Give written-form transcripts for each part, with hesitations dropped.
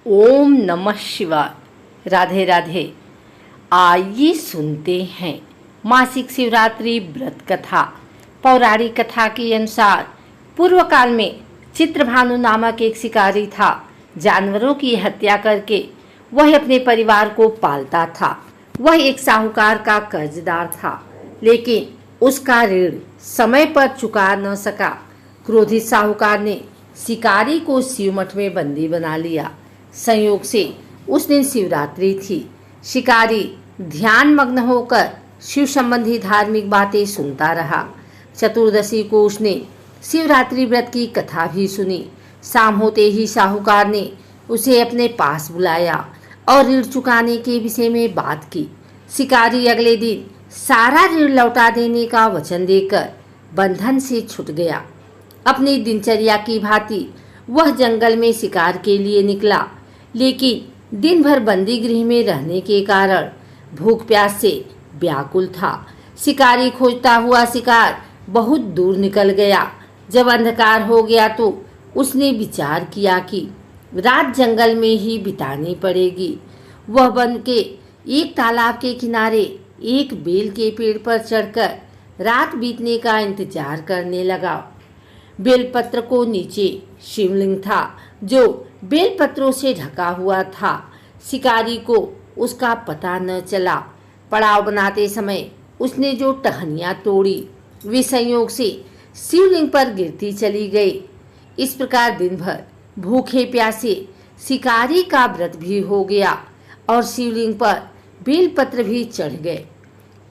ओम नमः शिवाय। राधे राधे। आइए सुनते हैं मासिक शिवरात्रि व्रत कथा। पौराणिक कथा के अनुसार पूर्व काल में चित्रभानु नामक एक शिकारी था। जानवरों की हत्या करके वह अपने परिवार को पालता था। वह एक साहूकार का कर्जदार था, लेकिन उसका ऋण समय पर चुका न सका। क्रोधित साहूकार ने शिकारी को शिवमठ में बंदी बना लिया। संयोग से उस दिन शिवरात्रि थी। शिकारी ध्यान मग्न होकर शिव संबंधी धार्मिक बातें सुनता रहा। चतुर्दशी को उसने शिवरात्रि व्रत की कथा भी सुनी। शाम होते ही साहूकार ने उसे अपने पास बुलाया और ऋण चुकाने के विषय में बात की। शिकारी अगले दिन सारा ऋण लौटा देने का वचन देकर बंधन से छूट गया। अपनी दिनचर्या की भांति वह जंगल में शिकार के लिए निकला, लेकिन दिन भर बंदी गृह में रहने के कारण भूख प्यास से व्याकुल था। शिकारी खोजता हुआ शिकार बहुत दूर निकल गया। जब अंधकार हो गया तो उसने विचार किया कि रात जंगल में ही बितानी पड़ेगी। वह वन के एक तालाब के किनारे एक बेल के पेड़ पर चढ़कर रात बीतने का इंतजार करने लगा। बेलपत्र को नीचे शिवलिंग था, जो बेलपत्रों से ढका हुआ था। शिकारी को उसका पता न चला। पड़ाव बनाते समय उसने जो टहनियाँ तोड़ी वे संयोग से शिवलिंग पर गिरती चली गई। इस प्रकार दिन भर भूखे प्यासे शिकारी का व्रत भी हो गया और शिवलिंग पर बेलपत्र भी चढ़ गए।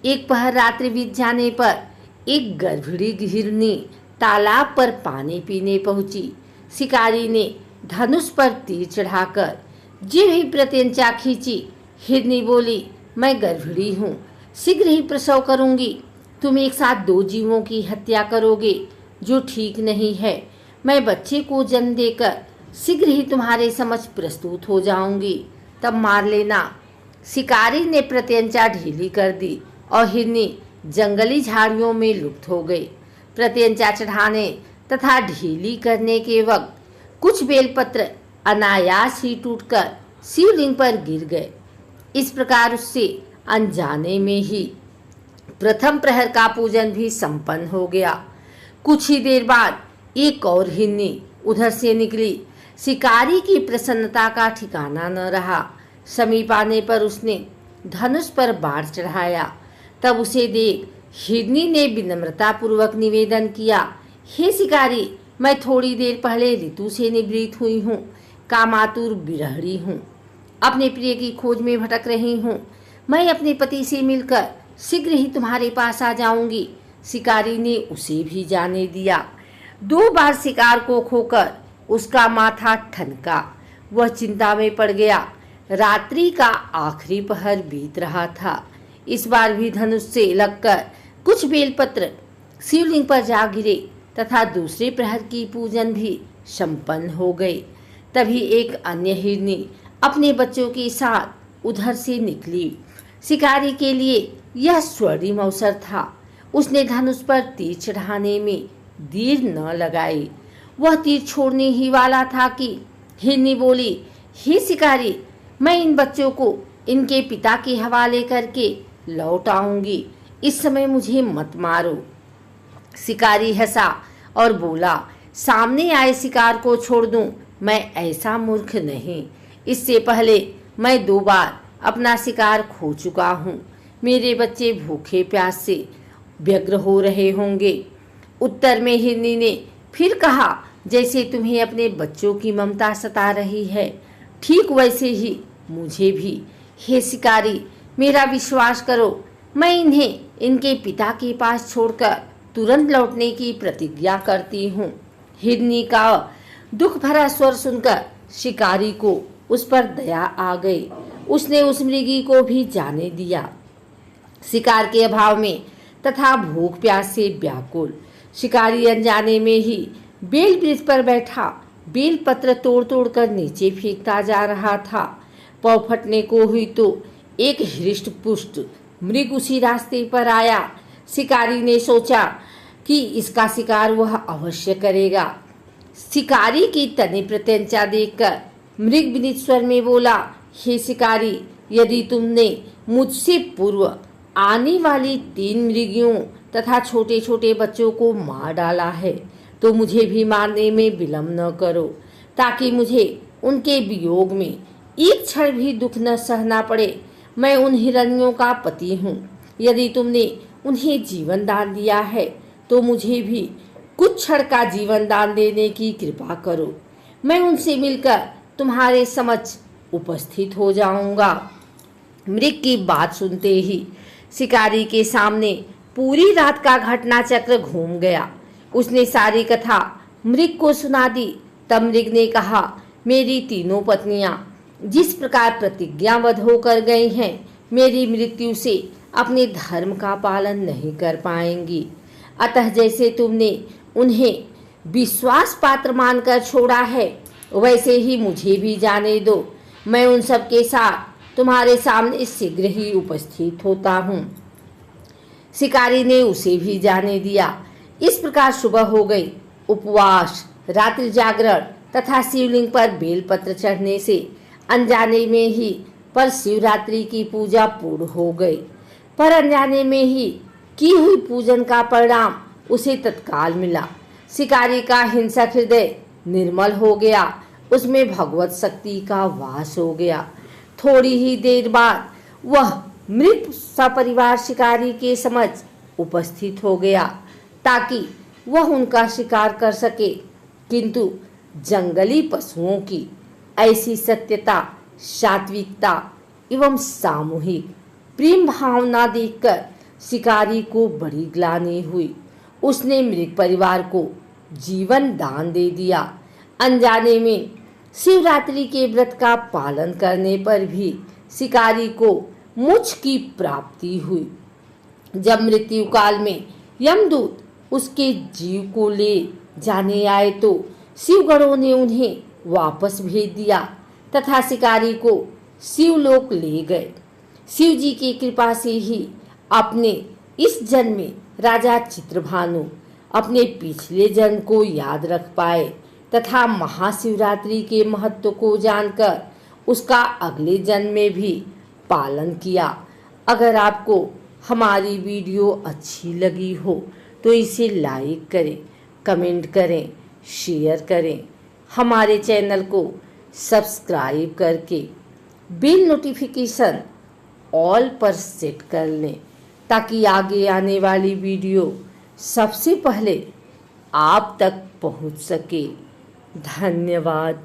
एक पहर रात्रि बीत जाने पर एक गर्भिणी हिरनी तालाब पर पानी पीने पहुंची। शिकारी ने धनुष पर तीर चढ़ाकर जो ही प्रत्यंचा खींची। हिरनी बोली, मैं गर्भिणी हूँ, शीघ्र ही प्रसव करूंगी। तुम एक साथ दो जीवों की हत्या करोगे, जो ठीक नहीं है। मैं बच्चे को जन्म देकर शीघ्र ही तुम्हारे समक्ष प्रस्तुत हो जाऊंगी, तब मार लेना। शिकारी ने प्रत्यंचा ढीली कर दी और हिरनी जंगली झाड़ियों में लुप्त हो गई। प्रत्यंचा चढ़ाने तथा ढीली करने के वक्त कुछ बेलपत्र अनायास ही टूटकर शिवलिंग पर गिर गए। इस प्रकार उससे अनजाने में ही प्रथम प्रहर का पूजन भी संपन्न हो गया। कुछ ही देर बाद एक और हिरनी उधर से निकली। शिकारी की प्रसन्नता का ठिकाना न रहा। समीप आने पर उसने धनुष पर बाण चढ़ाया। तब उसे देख हिरनी ने विनम्रता पूर्वक निवेदन किया, हे शिकारी, मैं थोड़ी देर पहले ऋतु से निवृत्त हुई हूँ, कामातुर विरहणी हूँ, अपने प्रिय की खोज में भटक रही हूँ। मैं अपने पति से मिलकर शीघ्र ही तुम्हारे पास आ जाऊंगी। शिकारी ने उसे भी जाने दिया। 2 बार शिकार को खोकर उसका माथा ठनका। वह चिंता में पड़ गया। रात्रि का आखिरी पहर बीत रहा था। इस बार भी धनुष से लगकर कुछ बेलपत्र शिवलिंग पर जा गिरे तथा दूसरे प्रहर की पूजन भी संपन्न हो गई। तभी एक अन्य हिरनी अपने बच्चों के साथ उधर से निकली। शिकारी के लिए यह स्वर्णिम अवसर था। उसने धनुष पर तीर चढ़ाने में देर न लगाई। वह तीर छोड़ने ही वाला था कि हिरनी बोली, हे शिकारी, मैं इन बच्चों को इनके पिता के हवाले करके लौट आऊंगी। इस समय मुझे मत मारो। शिकारी हंसा और बोला, सामने आए शिकार को छोड़ दूं, मैं ऐसा मूर्ख नहीं। इससे पहले मैं 2 बार अपना शिकार खो चुका हूँ। मेरे बच्चे भूखे प्यास से व्यग्र हो रहे होंगे। उत्तर में हिरनी ने फिर कहा, जैसे तुम्हें अपने बच्चों की ममता सता रही है, ठीक वैसे ही मुझे भी। हे शिकारी, मेरा विश्वास करो, मैं इन्हें इनके पिता के पास छोड़कर तुरंत लौटने की प्रतिज्ञा करती हूँ। हिरनी का दुख भरा स्वर सुनकर शिकारी को उस पर दया आ गई। उसने उस मृगी को भी जाने दिया। शिकार के अभाव में तथा भूख प्यास से व्याकुल शिकारी अनजाने में ही बेल वृक्ष पर बैठा बेल पत्र तोड़ तोड़ कर नीचे फेंकता जा रहा था। पाँव फटने को हुई तो एक हृष्ट पुष्ट मृग उसी रास्ते पर आया। शिकारी ने सोचा कि इसका शिकार वह अवश्य करेगा। शिकारी की तनी प्रत्यंचा देखकर मृग विनीत स्वर में बोला, हे शिकारी, यदि तुमने मुझसे पूर्व आने वाली 3 मृगियों तथा छोटे छोटे बच्चों को मार डाला है तो मुझे भी मारने में विलंब न करो, ताकि मुझे उनके वियोग में एक क्षण भी दुख न सहना पड़े। मैं उन हिरनियों का पति हूँ। यदि तुमने उन्हें जीवन दान दिया है तो मुझे भी कुछ क्षण का जीवन दान देने की कृपा करो। मैं उनसे मिलकर तुम्हारे समक्ष उपस्थित हो जाऊंगा। मृग की बात सुनते ही शिकारी के सामने पूरी रात का घटना चक्र घूम गया। उसने सारी कथा मृग को सुना दी। तब मृग ने कहा, मेरी तीनों पत्नियां जिस प्रकार प्रतिज्ञाबद्ध होकर गई हैं, मेरी मृत्यु से अपने धर्म का पालन नहीं कर पाएंगी। अतः जैसे तुमने उन्हें विश्वास पात्र मानकर छोड़ा है, वैसे ही मुझे भी जाने दो। मैं उन सब के साथ तुम्हारे सामने शीघ्र ही उपस्थित होता हूँ। शिकारी ने उसे भी जाने दिया। इस प्रकार सुबह हो गई। उपवास, रात्रि जागरण तथा शिवलिंग पर बेलपत्र चढ़ने से अनजाने में ही पर शिवरात्रि की पूजा पूर्ण हो गई। पर अनजाने में ही की हुई पूजन का परिणाम उसे तत्काल मिला। शिकारी का हिंसक हृदय निर्मल हो गया। उसमें भगवत शक्ति का वास हो गया। थोड़ी ही देर बाद वह मृत सपरिवार शिकारी के समक्ष उपस्थित हो गया ताकि वह उनका शिकार कर सके, किंतु जंगली पशुओं की ऐसी सत्यता, सात्विकता एवं सामूहिक प्रेम भावना देखकर शिकारी को बड़ी ग्लानि हुई। उसने मृग परिवार को जीवन दान दे दिया। अनजाने में शिवरात्रि के व्रत का पालन करने पर भी शिकारी को मोक्ष की प्राप्ति हुई। जब मृत्यु काल में यमदूत उसके जीव को ले जाने आए तो शिवगणों ने उन्हें वापस भेज दिया तथा शिकारी को शिवलोक ले गए। शिव जी की कृपा से ही अपने इस जन्म में राजा चित्रभानु अपने पिछले जन्म को याद रख पाए तथा महाशिवरात्रि के महत्व को जानकर उसका अगले जन्म में भी पालन किया। अगर आपको हमारी वीडियो अच्छी लगी हो तो इसे लाइक करें, कमेंट करें, शेयर करें। हमारे चैनल को सब्सक्राइब करके बेल नोटिफिकेशन ऑल पर सेट कर लें ताकि आगे आने वाली वीडियो सबसे पहले आप तक पहुंच सके। धन्यवाद।